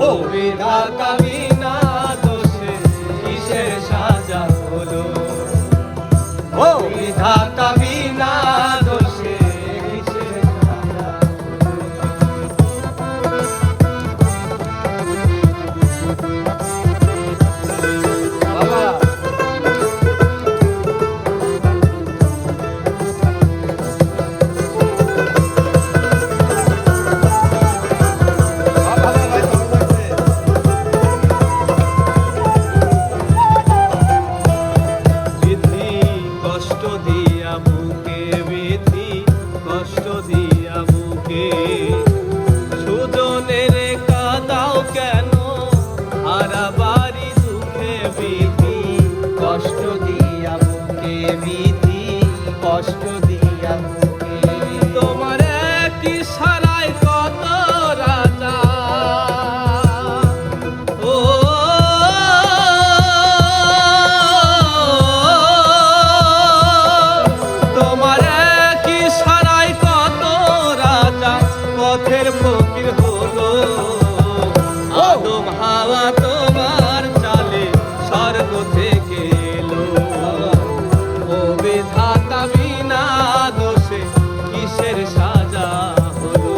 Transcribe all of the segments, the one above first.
ও বিধাতা বিনা দোষে কিসের সাজা হলো, ও বিধাতা বিনা দোষে কিসের সাজা হলো। বাবা সুজনের কাদাও কেন হারা বাড়ি দুঃখে বিধি, কষ্ট দিয়া বুকে বিধি, কষ্ট দিয়া বুকে। তোমার এক ইশারায় কত রাজা, ও তোমার এক ইশারায় কত রাজা পথের ফকির হলো। আদম হাওয়া তোমার চালে স্বর্গ থেকে এলো, ও বিধাতা বিনা দোষে কিসের সাজা হলো।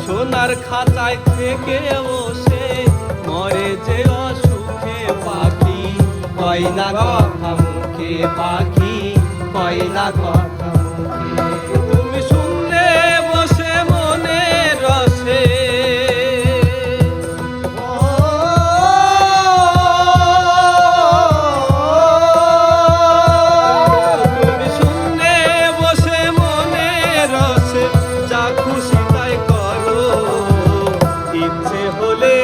সোনার খাঁচায় থেকে বসে মরে যে অসুখে পাখি, কয়না কথা মুখে পাখি, কয়না কথা মুখে। তুমি শুনলে বসে মনে রসে, তুমি শুনলে বসে মনে রসে, যা খুশি তাই করো, ইচ্ছে হলে